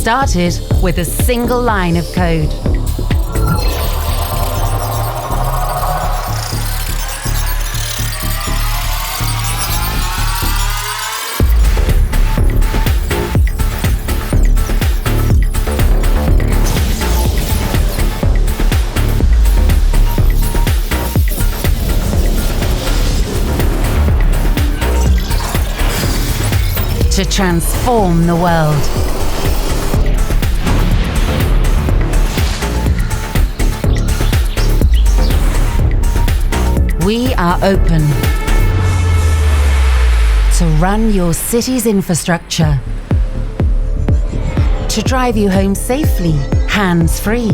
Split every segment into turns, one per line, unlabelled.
started with a single line of code. To transform the world. We are open to run your city's infrastructure, to drive you home safely, hands-free,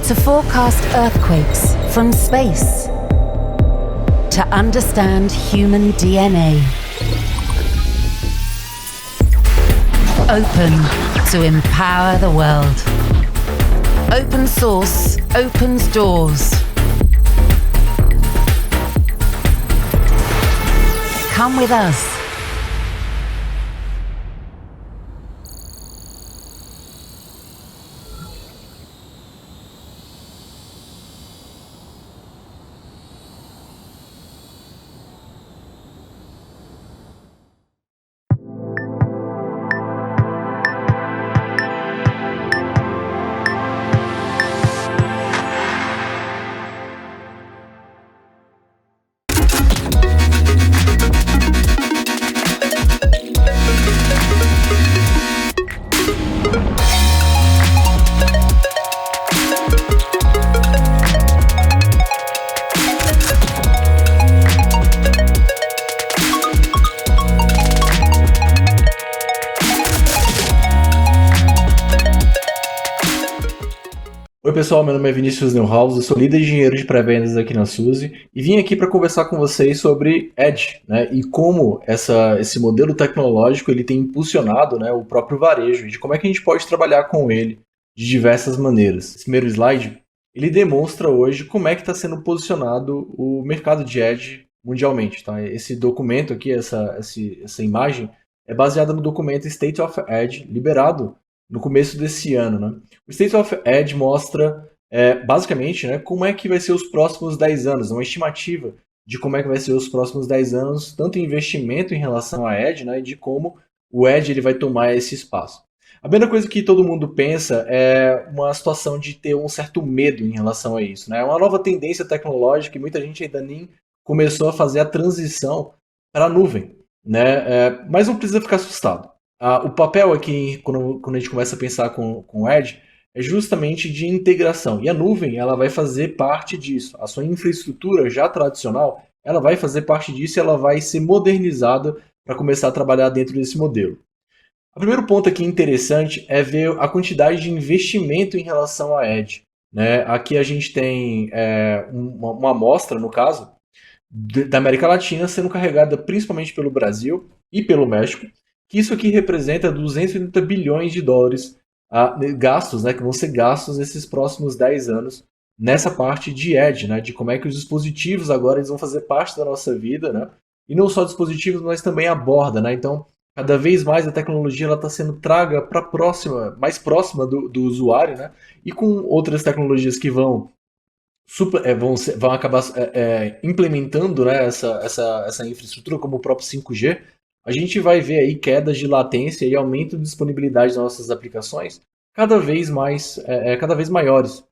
to forecast earthquakes from space, to understand human DNA. Open to empower the world. Open source opens doors. Come with us.
Oi pessoal, meu nome é Vinícius Neuhaus, eu sou líder de engenheiro de pré-vendas aqui na Suzy e vim aqui para conversar com vocês sobre Edge, né, e como esse modelo tecnológico ele tem impulsionado, né, o próprio varejo e de como é que a gente pode trabalhar com ele de diversas maneiras. Esse primeiro slide ele demonstra hoje como é que está sendo posicionado o mercado de Edge mundialmente. Tá? Esse documento aqui, essa imagem, é baseada no documento State of Edge, liberado no começo desse ano, né? O State of Edge mostra, basicamente, né, como é que vai ser os próximos 10 anos, uma estimativa de como é que vai ser os próximos 10 anos, tanto em investimento em relação a Edge, né, e de como o Edge ele vai tomar esse espaço. A primeira coisa que todo mundo pensa é uma situação de ter um certo medo em relação a isso, né? É uma nova tendência tecnológica e muita gente ainda nem começou a fazer a transição para a nuvem, né? Mas não precisa ficar assustado. O papel aqui, quando a gente começa a pensar com o Edge, é justamente de integração. E a nuvem ela vai fazer parte disso. A sua infraestrutura já tradicional, ela vai fazer parte disso e ela vai ser modernizada para começar a trabalhar dentro desse modelo. O primeiro ponto aqui interessante é ver a quantidade de investimento em relação a Edge, né? Aqui a gente tem uma amostra, no caso, da América Latina sendo carregada principalmente pelo Brasil e pelo México, que isso aqui representa 280 bilhões de dólares gastos, né, que vão ser gastos nesses próximos 10 anos nessa parte de Edge, né, de como é que os dispositivos agora eles vão fazer parte da nossa vida, né, e não só dispositivos, mas também a borda, né, então cada vez mais a tecnologia está sendo traga para mais próxima do usuário, né, e com outras tecnologias que vão acabar implementando, né, essa infraestrutura, como o próprio 5G, a gente vai ver aí quedas de latência e aumento de disponibilidade das nossas aplicações cada vez maiores.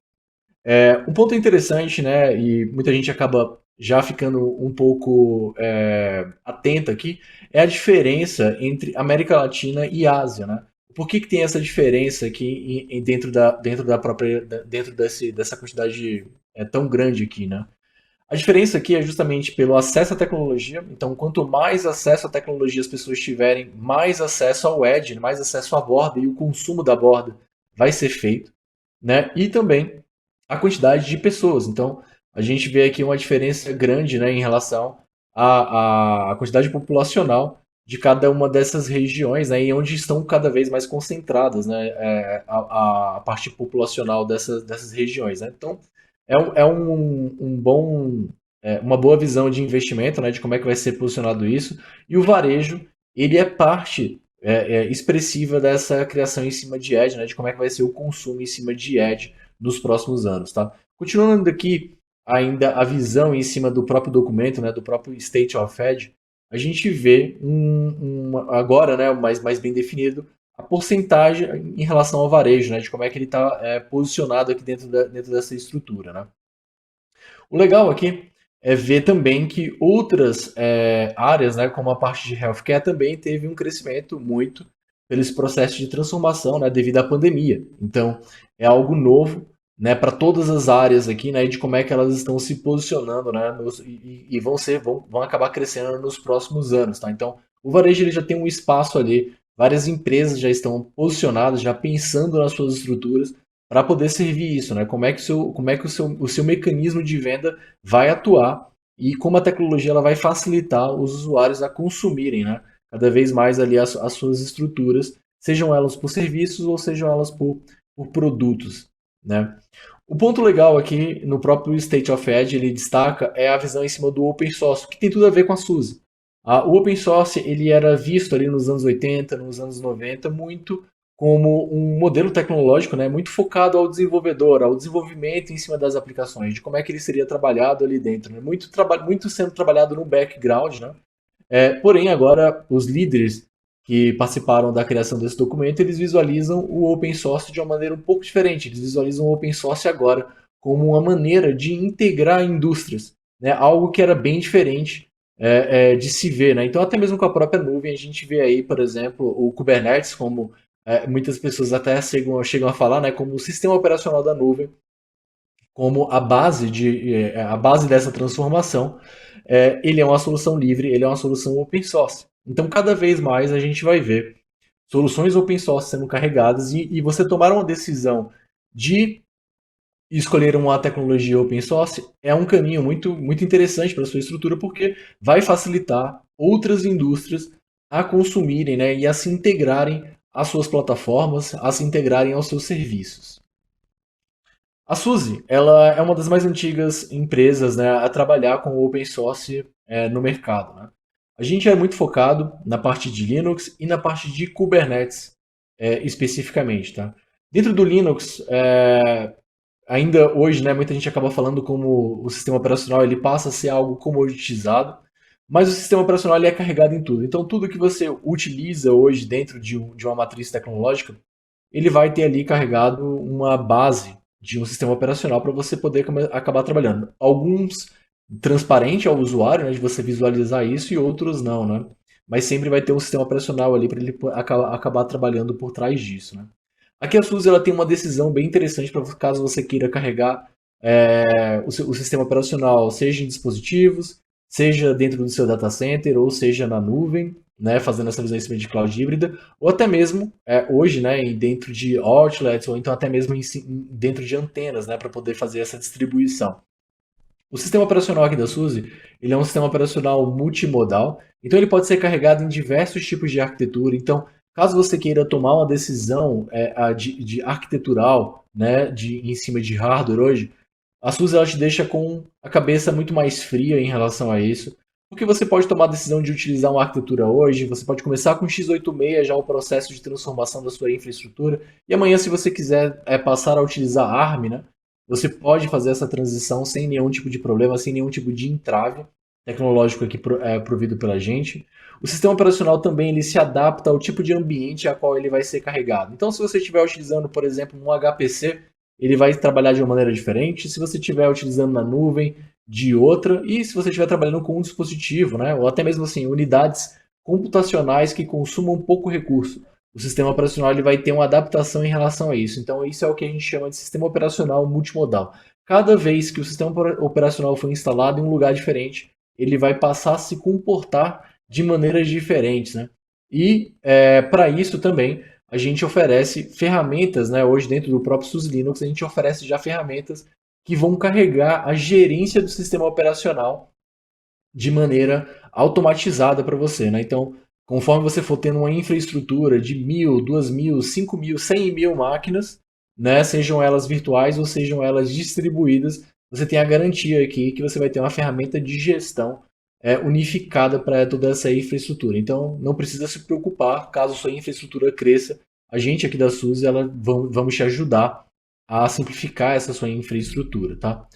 Um ponto interessante, né, e muita gente acaba já ficando um pouco atenta aqui, é a diferença entre América Latina e Ásia, né? Por que tem essa diferença aqui dentro dessa quantidade tão grande aqui, né? A diferença aqui é justamente pelo acesso à tecnologia. Então, quanto mais acesso à tecnologia as pessoas tiverem, mais acesso ao Edge, mais acesso à borda e o consumo da borda vai ser feito, né? E também a quantidade de pessoas. Então, a gente vê aqui uma diferença grande, né, em relação à quantidade populacional de cada uma dessas regiões, né, e onde estão cada vez mais concentradas, né, a parte populacional dessas regiões, né? Então, uma boa visão de investimento, né, de como é que vai ser posicionado isso. E o varejo, ele é parte expressiva dessa criação em cima de Edge, né, de como é que vai ser o consumo em cima de Edge nos próximos anos. Tá? Continuando aqui, ainda a visão em cima do próprio documento, né, do próprio State of Edge, a gente vê agora, né, mais bem definido, a porcentagem em relação ao varejo, né, de como é que ele está posicionado aqui dentro dessa estrutura. Né? O legal aqui é ver também que outras áreas, né, como a parte de healthcare, também teve um crescimento muito pelos processos de transformação, né, devido à pandemia. Então, é algo novo, né, para todas as áreas aqui, né, de como é que elas estão se posicionando, né, e vão acabar crescendo nos próximos anos, tá? Então, o varejo ele já tem um espaço ali, várias empresas já estão posicionadas, já pensando nas suas estruturas para poder servir isso, né? Como é que o seu mecanismo de venda vai atuar e como a tecnologia ela vai facilitar os usuários a consumirem, né? Cada vez mais ali as suas estruturas, sejam elas por serviços ou sejam elas por produtos, né? O ponto legal aqui no próprio State of Edge, ele destaca é a visão em cima do open source, que tem tudo a ver com a SUSE. O open source ele era visto ali nos anos 80, nos anos 90, muito como um modelo tecnológico, né, muito focado ao desenvolvedor, ao desenvolvimento em cima das aplicações, de como é que ele seria trabalhado ali dentro. Né? Muito sendo trabalhado no background, né? Porém, agora, os líderes que participaram da criação desse documento, eles visualizam o open source de uma maneira um pouco diferente. Eles visualizam o open source agora como uma maneira de integrar indústrias, né? Algo que era bem diferente de se ver. Né? Então, até mesmo com a própria nuvem, a gente vê aí, por exemplo, o Kubernetes como muitas pessoas até chegam a falar, né, como o sistema operacional da nuvem, como a base dessa transformação. Ele é uma solução livre, ele é uma solução open source. Então, cada vez mais a gente vai ver soluções open source sendo carregadas e você tomar uma decisão de escolher uma tecnologia open source é um caminho muito, muito interessante para a sua estrutura, porque vai facilitar outras indústrias a consumirem, né, e a se integrarem às suas plataformas, a se integrarem aos seus serviços. A SUSE ela é uma das mais antigas empresas, né, a trabalhar com open source no mercado. Né? A gente é muito focado na parte de Linux e na parte de Kubernetes especificamente. Tá? Dentro do Linux, ainda hoje, né, muita gente acaba falando como o sistema operacional ele passa a ser algo comoditizado, mas o sistema operacional ele é carregado em tudo. Então, tudo que você utiliza hoje dentro de uma matriz tecnológica, ele vai ter ali carregado uma base de um sistema operacional para você poder acabar trabalhando. Alguns transparente ao usuário, né, de você visualizar isso, e outros não, né? Mas sempre vai ter um sistema operacional ali para ele acabar trabalhando por trás disso, né? Aqui a SUSE ela tem uma decisão bem interessante para caso você queira carregar o sistema operacional, seja em dispositivos, seja dentro do seu data center, ou seja na nuvem, né, fazendo essa visão em cima de cloud híbrida, ou até mesmo hoje, né, dentro de outlets, ou então até mesmo dentro de antenas, né, para poder fazer essa distribuição. O sistema operacional aqui da SUSE, ele é um sistema operacional multimodal, então ele pode ser carregado em diversos tipos de arquitetura. Então, caso você queira tomar uma decisão de arquitetural, né, em cima de hardware hoje, a SUSE ela te deixa com a cabeça muito mais fria em relação a isso, porque você pode tomar a decisão de utilizar uma arquitetura hoje, você pode começar com x86 já o processo de transformação da sua infraestrutura, e amanhã se você quiser passar a utilizar ARM, né, você pode fazer essa transição sem nenhum tipo de problema, sem nenhum tipo de entrave tecnológico aqui provido pela gente. O sistema operacional também ele se adapta ao tipo de ambiente a qual ele vai ser carregado. Então, se você estiver utilizando, por exemplo, um HPC, ele vai trabalhar de uma maneira diferente. Se você estiver utilizando na nuvem, de outra. E se você estiver trabalhando com um dispositivo, né, ou até mesmo assim, unidades computacionais que consumam pouco recurso, o sistema operacional ele vai ter uma adaptação em relação a isso. Então, isso é o que a gente chama de sistema operacional multimodal. Cada vez que o sistema operacional for instalado em um lugar diferente, ele vai passar a se comportar de maneiras diferentes. Né? E, para isso também, a gente oferece ferramentas, né? Hoje, dentro do próprio SUSE Linux, a gente oferece já ferramentas que vão carregar a gerência do sistema operacional de maneira automatizada para você. Né? Então, conforme você for tendo uma infraestrutura de 1.000, 2.000, 5.000, 100.000 máquinas, né, sejam elas virtuais ou sejam elas distribuídas, você tem a garantia aqui que você vai ter uma ferramenta de gestão unificada para toda essa infraestrutura. Então, não precisa se preocupar caso sua infraestrutura cresça. A gente aqui da SUSE vamos te ajudar a simplificar essa sua infraestrutura, tá?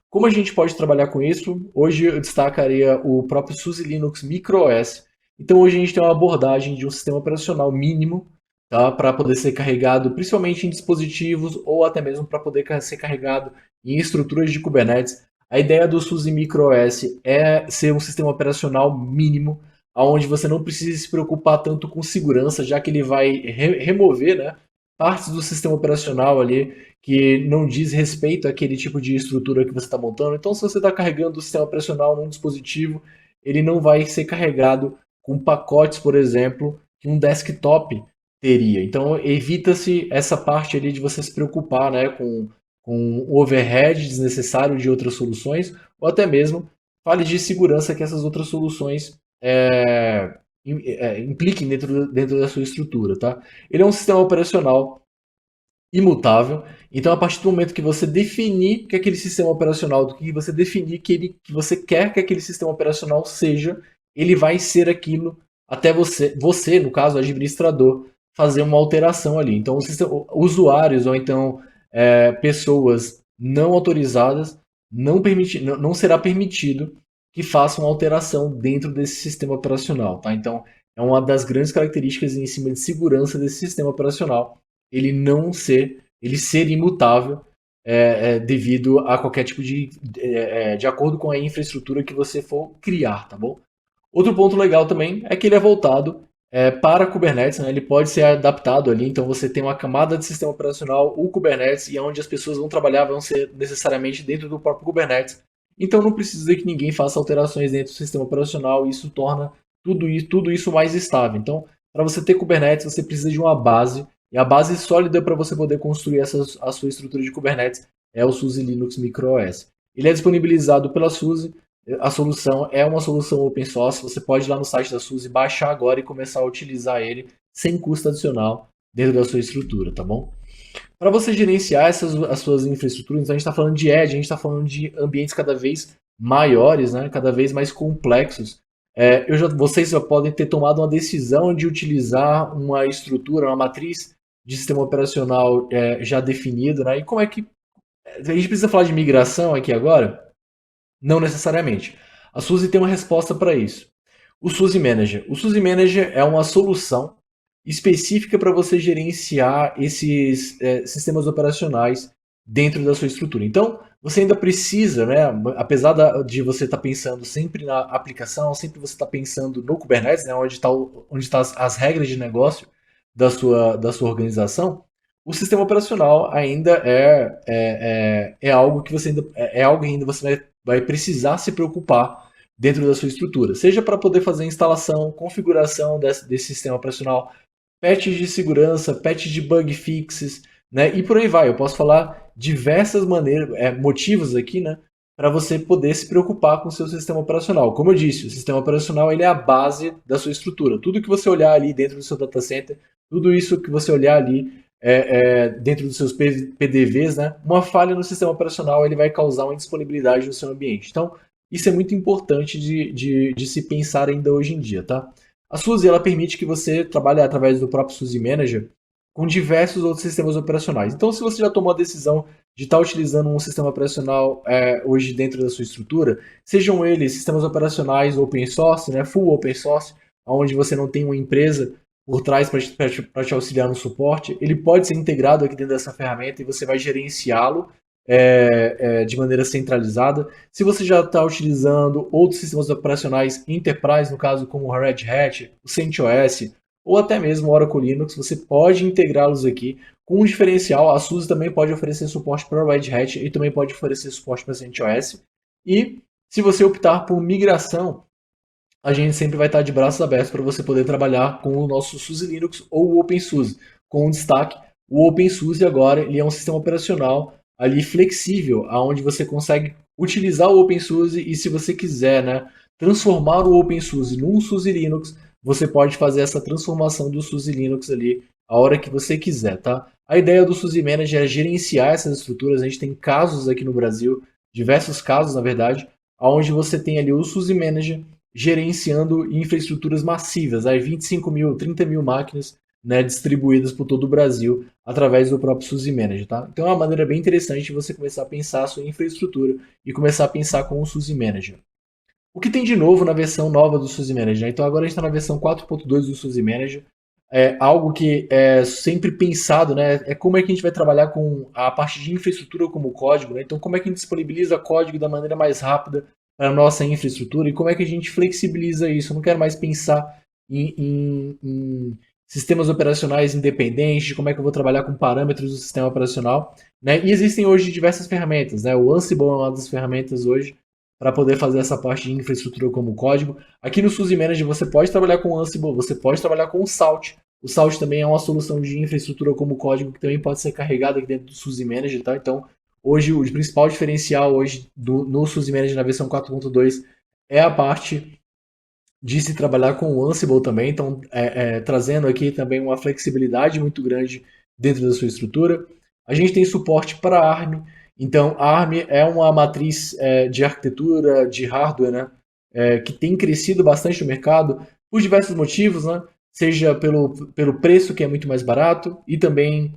Como a gente pode trabalhar com isso? Hoje eu destacaria o próprio SUSE Linux MicroOS. Então hoje a gente tem uma abordagem de um sistema operacional mínimo, tá? Para poder ser carregado principalmente em dispositivos ou até mesmo para poder ser carregado em estruturas de Kubernetes. A ideia do SUSE MicroOS é ser um sistema operacional mínimo, onde você não precisa se preocupar tanto com segurança, já que ele vai remover, né, partes do sistema operacional ali que não diz respeito àquele tipo de estrutura que você está montando. Então, se você está carregando o sistema operacional num dispositivo, ele não vai ser carregado com pacotes, por exemplo, que um desktop teria. Então, evita-se essa parte ali de você se preocupar, né, com o overhead desnecessário de outras soluções, ou até mesmo fale de segurança que essas outras soluções impliquem dentro da sua estrutura, tá? Ele é um sistema operacional imutável, então a partir do momento que você definir que aquele sistema operacional, do que você definir que você quer que aquele sistema operacional seja, ele vai ser aquilo até você no caso, administrador, fazer uma alteração ali. Então, usuários ou então pessoas não autorizadas não será permitido que façam alteração dentro desse sistema operacional, tá? Então, é uma das grandes características em cima de segurança desse sistema operacional, ele ser imutável devido a qualquer tipo de acordo com a infraestrutura que você for criar, tá bom? Outro ponto legal também é que ele é voltado para Kubernetes, né? Ele pode ser adaptado ali, então você tem uma camada de sistema operacional, o Kubernetes, e onde as pessoas vão trabalhar vão ser necessariamente dentro do próprio Kubernetes. Então não precisa que ninguém faça alterações dentro do sistema operacional, e isso torna tudo isso mais estável. Então, para você ter Kubernetes, você precisa de uma base, e a base sólida para você poder construir a sua estrutura de Kubernetes é o SUSE Linux MicroOS. Ele é disponibilizado pela SUSE, a solução é uma solução open source, você pode ir lá no site da SUSE, baixar agora e começar a utilizar ele sem custo adicional dentro da sua estrutura, tá bom? Para você gerenciar as suas infraestruturas, então a gente está falando de edge, a gente está falando de ambientes cada vez maiores, né, cada vez mais complexos. Vocês já podem ter tomado uma decisão de utilizar uma estrutura, uma matriz de sistema operacional já definido, né? E como é que a gente precisa falar de migração aqui agora? Não necessariamente. A SUSE tem uma resposta para isso. O SUSE Manager. O SUSE Manager é uma solução específica para você gerenciar esses sistemas operacionais dentro da sua estrutura. Então, você ainda precisa, né, apesar de você estar pensando sempre na aplicação, sempre você está pensando no Kubernetes, né, onde está as regras de negócio da sua organização, o sistema operacional ainda é algo que você ainda você vai precisar se preocupar dentro da sua estrutura, seja para poder fazer instalação, configuração desse sistema operacional, patches de segurança, patches de bug fixes, né? E por aí vai. Eu posso falar diversas maneiras, motivos aqui, né? Para você poder se preocupar com o seu sistema operacional. Como eu disse, o sistema operacional ele é a base da sua estrutura. Tudo que você olhar ali dentro do seu data center, tudo isso que você olhar ali dentro dos seus PDVs, né? Uma falha no sistema operacional ele vai causar uma indisponibilidade no seu ambiente. Então, isso é muito importante de se pensar ainda hoje em dia, tá? A SUSE ela permite que você trabalhe através do próprio SUSE Manager com diversos outros sistemas operacionais. Então, se você já tomou a decisão de estar utilizando um sistema operacional hoje dentro da sua estrutura, sejam eles sistemas operacionais open source, né, full open source, onde você não tem uma empresa por trás para te auxiliar no suporte, ele pode ser integrado aqui dentro dessa ferramenta e você vai gerenciá-lo de maneira centralizada. Se você já está utilizando outros sistemas operacionais enterprise, no caso como o Red Hat, o CentOS, ou até mesmo o Oracle Linux, você pode integrá-los aqui com um diferencial. A SUSE também pode oferecer suporte para o Red Hat e também pode oferecer suporte para o CentOS. E se você optar por migração, a gente sempre vai estar de braços abertos para você poder trabalhar com o nosso SUSE Linux ou o OpenSUSE. Com um destaque, o OpenSUSE agora ele é um sistema operacional ali flexível, aonde você consegue utilizar o OpenSUSE e se você quiser, né, transformar o OpenSUSE num SUSE Linux, você pode fazer essa transformação do SUSE Linux ali a hora que você quiser, tá? A ideia do SUSE Manager é gerenciar essas estruturas. A gente tem casos aqui no Brasil, diversos casos na verdade, onde você tem ali o SUSE Manager gerenciando infraestruturas massivas, aí 25 mil, 30 mil máquinas, né, distribuídas por todo o Brasil através do próprio SUSE Manager, tá? Então é uma maneira bem interessante de você começar a pensar a sua infraestrutura e começar a pensar com o SUSE Manager. O que tem de novo na versão nova do SUSE Manager, né? Então agora a gente está na versão 4.2 do SUSE Manager. É algo que é sempre pensado, né? É como é que a gente vai trabalhar com a parte de infraestrutura como código, né? Então como é que a gente disponibiliza código da maneira mais rápida para a nossa infraestrutura e como é que a gente flexibiliza isso. Eu não quero mais pensar em sistemas operacionais independentes, de como é que eu vou trabalhar com parâmetros do sistema operacional, né? E existem hoje diversas ferramentas, né? O Ansible é uma das ferramentas hoje para poder fazer essa parte de infraestrutura como código. Aqui no SUSE Manager você pode trabalhar com Ansible, você pode trabalhar com o Salt. O Salt também é uma solução de infraestrutura como código que também pode ser carregada aqui dentro do SUSE Manager, tá? Então, hoje o principal diferencial hoje no SUSE Manager na versão 4.2 é a parte de se trabalhar com o Ansible também, então trazendo aqui também uma flexibilidade muito grande dentro da sua estrutura. A gente tem suporte para ARM, então a ARM é uma matriz de arquitetura, de hardware, né, que tem crescido bastante no mercado por diversos motivos, né, seja pelo preço que é muito mais barato e também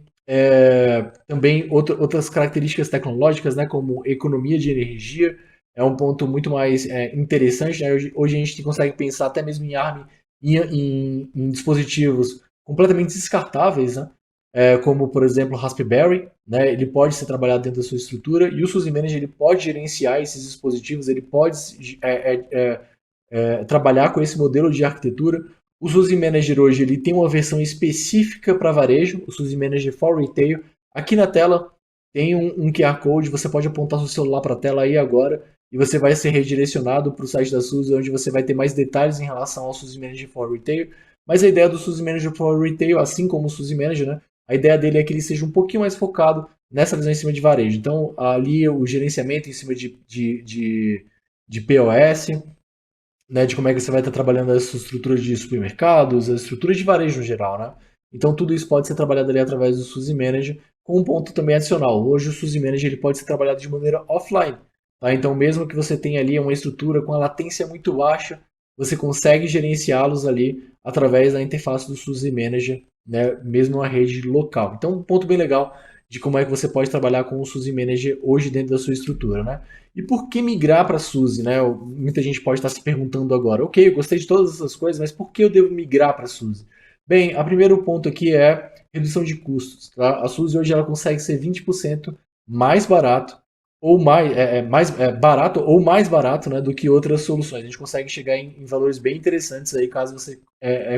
outras características tecnológicas, né, como economia de energia, é um ponto muito mais interessante. Né? Hoje a gente consegue pensar até mesmo em ARM em dispositivos completamente descartáveis, né? Como, por exemplo, o Raspberry. Né? Ele pode ser trabalhado dentro da sua estrutura e o SUSE Manager ele pode gerenciar esses dispositivos, ele pode trabalhar com esse modelo de arquitetura. O SUSE Manager hoje ele tem uma versão específica para varejo, o SUSE Manager for Retail. Aqui na tela tem um QR Code, você pode apontar seu celular para a tela aí agora e você vai ser redirecionado para o site da SUSE, onde você vai ter mais detalhes em relação ao SUSE Manager for Retail. Mas a ideia do SUSE Manager for Retail, assim como o SUSE Manager, né, a ideia dele é que ele seja um pouquinho mais focado nessa visão em cima de varejo. Então, ali o gerenciamento em cima de POS, né, de como é que você vai estar trabalhando as estruturas de supermercados, as estruturas de varejo no geral, né? Então tudo isso pode ser trabalhado ali através do SUSE Manager, com um ponto também adicional. Hoje o SUSE Manager ele pode ser trabalhado de maneira offline, tá? Então mesmo que você tenha ali uma estrutura com a latência muito baixa, você consegue gerenciá-los ali através da interface do SUSE Manager, né, mesmo na rede local. Então um ponto bem legal de como é que você pode trabalhar com o SUSE Manager hoje dentro da sua estrutura, né? E por que migrar para SUSE, né? Muita gente pode estar se perguntando agora, ok, eu gostei de todas essas coisas, mas por que eu devo migrar para SUSE? Bem, o primeiro ponto aqui é redução de custos. Tá? A SUSE hoje ela consegue ser 20% mais barato ou mais barato ou mais barato, né, do que outras soluções. A gente consegue chegar em valores bem interessantes aí caso você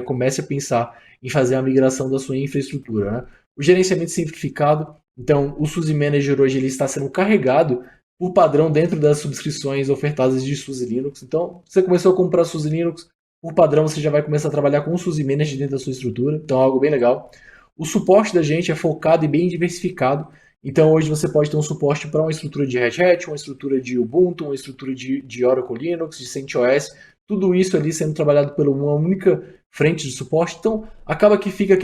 comece a pensar em fazer a migração da sua infraestrutura. Né? O gerenciamento simplificado. Então, o SUSE Manager hoje ele está sendo carregado por padrão dentro das subscrições ofertadas de SUSE Linux. Então, você começou a comprar SUSE Linux, por padrão você já vai começar a trabalhar com o SUSE Manager dentro da sua estrutura. Então, é algo bem legal. O suporte da gente é focado e bem diversificado. Então, hoje você pode ter um suporte para uma estrutura de Red Hat, uma estrutura de Ubuntu, uma estrutura de Oracle Linux, de CentOS. Tudo isso ali sendo trabalhado por uma única frente de suporte. Então, acaba que fica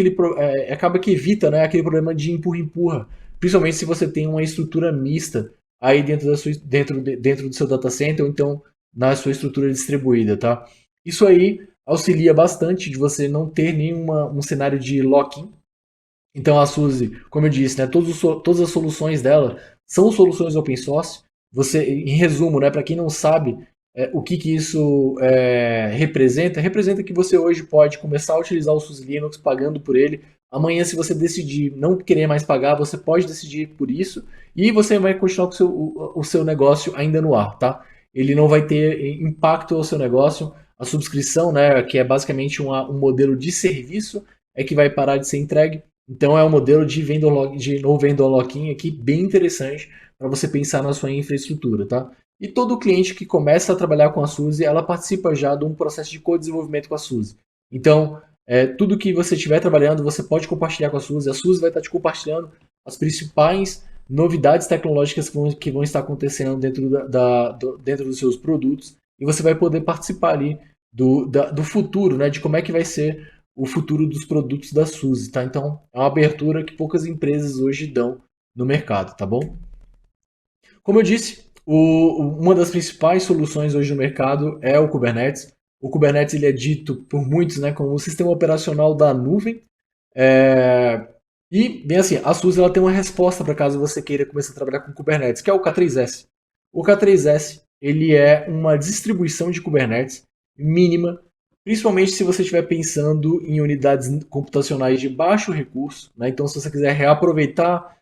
acaba que evita, né, aquele problema de empurra-empurra. Principalmente se você tem uma estrutura mista aí dentro do seu data center ou então na sua estrutura distribuída, tá? Isso aí auxilia bastante de você não ter um cenário de lock-in. Então a SUSE, como eu disse, né, todas as soluções dela são soluções open source. Você, em resumo, né, para quem não sabe o que isso representa que você hoje pode começar a utilizar o SUSE Linux pagando por ele. Amanhã, se você decidir não querer mais pagar, você pode decidir por isso e você vai continuar com o seu negócio ainda no ar, tá? Ele não vai ter impacto ao seu negócio. A subscrição, né, que é basicamente um modelo de serviço, é que vai parar de ser entregue. Então é um modelo de no vendor lock-in aqui bem interessante para você pensar na sua infraestrutura, tá? E todo cliente que começa a trabalhar com a SUSE, ela participa já de um processo de co-desenvolvimento com a SUSE. Então, tudo que você estiver trabalhando, você pode compartilhar com a SUSE vai estar te compartilhando as principais novidades tecnológicas que vão estar acontecendo dentro dos seus produtos e você vai poder participar ali do futuro, né, de como é que vai ser o futuro dos produtos da SUSE, tá? Então, é uma abertura que poucas empresas hoje dão no mercado, tá bom? Como eu disse, uma das principais soluções hoje no mercado é o Kubernetes. O Kubernetes ele é dito por muitos, né, como o sistema operacional da nuvem. E, bem assim, a SUSE ela tem uma resposta para caso você queira começar a trabalhar com Kubernetes, que é o K3S. O K3S ele é uma distribuição de Kubernetes mínima, principalmente se você estiver pensando em unidades computacionais de baixo recurso. Né? Então, se você quiser reaproveitar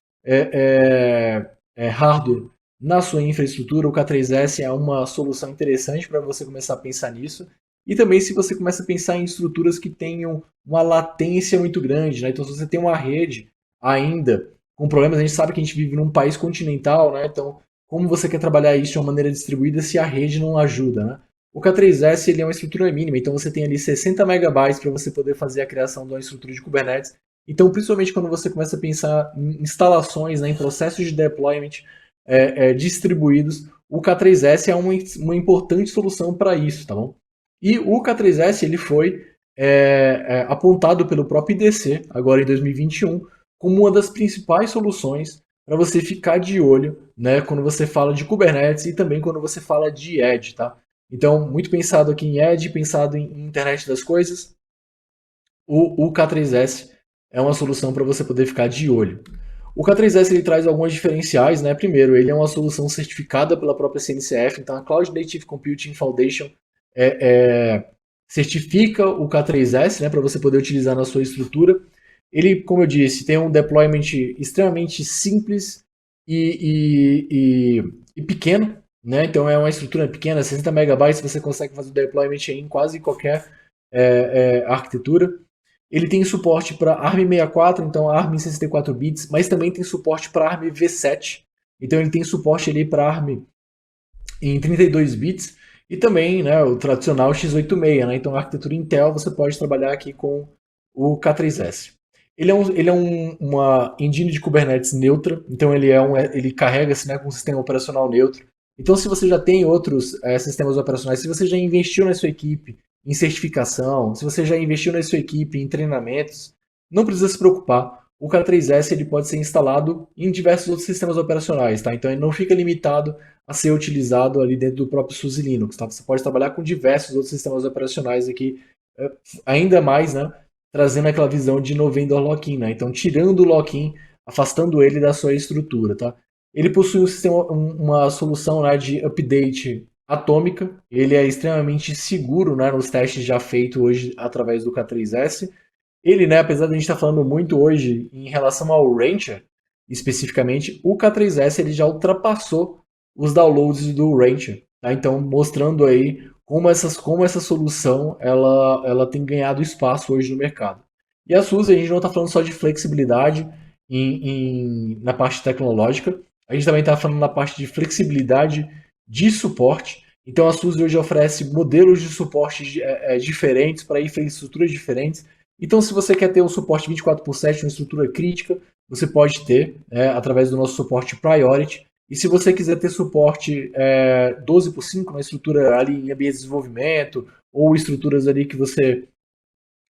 hardware na sua infraestrutura, o K3S é uma solução interessante para você começar a pensar nisso. E também se você começa a pensar em estruturas que tenham uma latência muito grande. Né? Então, se você tem uma rede ainda com problemas, a gente sabe que a gente vive num país continental, né? Então, como você quer trabalhar isso de uma maneira distribuída se a rede não ajuda, né? O K3S ele é uma estrutura mínima, então você tem ali 60 megabytes para você poder fazer a criação de uma estrutura de Kubernetes. Então, principalmente quando você começa a pensar em instalações, né, em processos de deployment distribuídos, o K3S é uma importante solução para isso, tá bom? E o K3S ele foi apontado pelo próprio IDC, agora em 2021, como uma das principais soluções para você ficar de olho, né, quando você fala de Kubernetes e também quando você fala de Edge, tá? Então, muito pensado aqui em Edge, pensado em internet das coisas, o K3S é uma solução para você poder ficar de olho. O K3S ele traz alguns diferenciais, né? Primeiro, ele é uma solução certificada pela própria CNCF, então a Cloud Native Computing Foundation certifica o K3S, né, para você poder utilizar na sua estrutura. Ele, como eu disse, tem um deployment extremamente simples e pequeno, né? Então é uma estrutura pequena, 60 megabytes, você consegue fazer o deployment em quase qualquer arquitetura. Ele tem suporte para ARM64, então ARM em 64 bits, mas também tem suporte para ARM v7. Então ele tem suporte ali para ARM em 32 bits e também, né, o tradicional x86, né? Então a arquitetura Intel você pode trabalhar aqui com o K3S. Ele é uma engine de Kubernetes neutra, então ele carrega-se, né, com um sistema operacional neutro. Então, se você já tem outros sistemas operacionais, se você já investiu na sua equipe em certificação, se você já investiu na sua equipe em treinamentos, não precisa se preocupar. O K3S ele pode ser instalado em diversos outros sistemas operacionais, tá? Então ele não fica limitado a ser utilizado ali dentro do próprio SUSE Linux, tá? Você pode trabalhar com diversos outros sistemas operacionais aqui, ainda mais, né, trazendo aquela visão de no vendor lock-in, né? Então tirando o lock-in, afastando ele da sua estrutura, tá? Ele possui um sistema, uma solução, né, de update atômica. Ele é extremamente seguro, né, nos testes já feitos hoje através do K3S. Ele, né, apesar de a gente estar falando muito hoje em relação ao Rancher, especificamente, o K3S ele já ultrapassou os downloads do Rancher. Tá? Então, mostrando aí como essa solução ela tem ganhado espaço hoje no mercado. E a SUSE, a gente não está falando só de flexibilidade na parte tecnológica, a gente também está falando na parte de flexibilidade de suporte. Então a SUSE hoje oferece modelos de suporte diferentes para infraestruturas diferentes. Então se você quer ter um suporte 24/7, uma estrutura crítica, você pode ter através do nosso suporte Priority. E se você quiser ter suporte 12/5, uma estrutura ali em ambiente de desenvolvimento, ou estruturas ali que você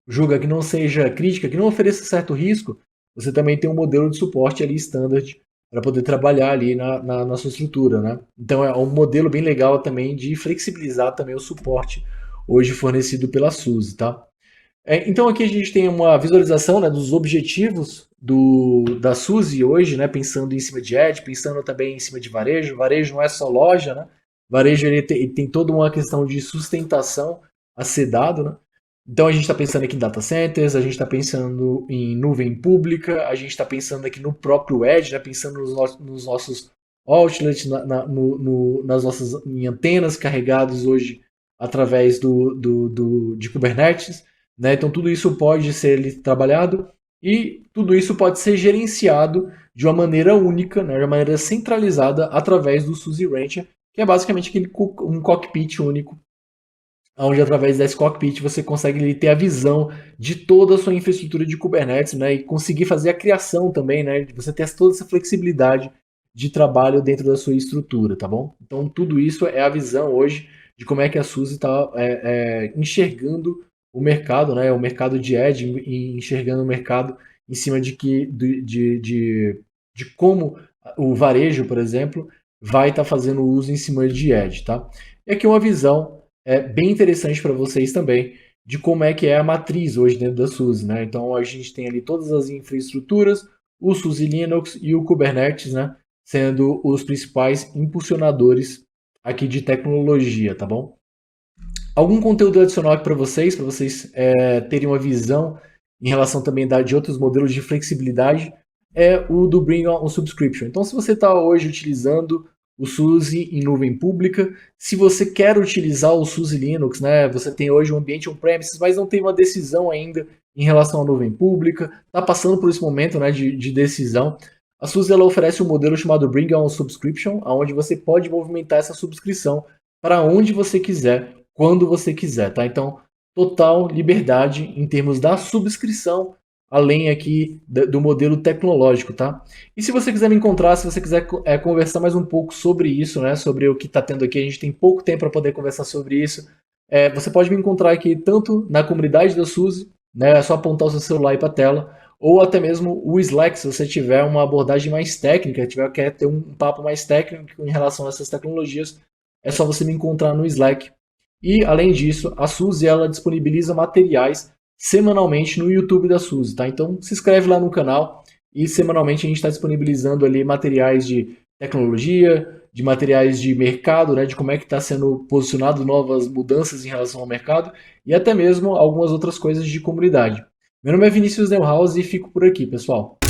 julga que não seja crítica, que não ofereça certo risco, você também tem um modelo de suporte ali standard para poder trabalhar ali na sua estrutura, né? Então é um modelo bem legal também de flexibilizar também o suporte hoje fornecido pela SUSE, tá? Então aqui a gente tem uma visualização, né, dos objetivos da SUSE hoje, né, pensando em cima de Edge, pensando também em cima de varejo. Varejo não é só loja, né? Varejo ele tem toda uma questão de sustentação a ser dado, né? Então a gente está pensando aqui em data centers, a gente está pensando em nuvem pública, a gente está pensando aqui no próprio Edge, né, pensando nos nossos outlets, nas nossas em antenas carregados hoje através de Kubernetes. Né? Então tudo isso pode ser trabalhado e tudo isso pode ser gerenciado de uma maneira única, né, de uma maneira centralizada através do SUSE Rancher, que é basicamente um cockpit único, onde através desse cockpit você consegue ter a visão de toda a sua infraestrutura de Kubernetes, né, e conseguir fazer a criação também, né, de você ter toda essa flexibilidade de trabalho dentro da sua estrutura, tá bom? Então tudo isso é a visão hoje de como é que a SUSE está enxergando o mercado, né, o mercado de Edge, e enxergando o mercado em cima de como o varejo, por exemplo, vai estar fazendo uso em cima de Edge, tá? E aqui uma visão bem interessante para vocês também, de como é que é a matriz hoje dentro da SUSE, né? Então a gente tem ali todas as infraestruturas, o SUSE Linux e o Kubernetes, né? Sendo os principais impulsionadores aqui de tecnologia, tá bom? Algum conteúdo adicional aqui para vocês terem uma visão em relação também de outros modelos de flexibilidade, é o do Bring on Subscription. Então, se você está hoje utilizando o SUSE em nuvem pública, se você quer utilizar o SUSE Linux, né, você tem hoje um ambiente on-premises, mas não tem uma decisão ainda em relação à nuvem pública, está passando por esse momento, né, de decisão. A SUSE ela oferece um modelo chamado Bring on Subscription, onde você pode movimentar essa subscrição para onde você quiser, quando você quiser, tá? Então, total liberdade em termos da subscrição, além aqui do modelo tecnológico, tá? E se você quiser me encontrar, se você quiser conversar mais um pouco sobre isso, né? Sobre o que está tendo aqui, a gente tem pouco tempo para poder conversar sobre isso. Você pode me encontrar aqui tanto na comunidade da SUSE, né? É só apontar o seu celular para a tela, ou até mesmo o Slack, se você tiver uma abordagem mais técnica, quer ter um papo mais técnico em relação a essas tecnologias, é só você me encontrar no Slack. E, além disso, a SUSE ela disponibiliza materiais semanalmente no YouTube da SUSE, tá? Então, se inscreve lá no canal e semanalmente a gente está disponibilizando ali materiais de tecnologia, de materiais de mercado, né? De como é que está sendo posicionado novas mudanças em relação ao mercado e até mesmo algumas outras coisas de comunidade. Meu nome é Vinícius Neuhaus e fico por aqui, pessoal.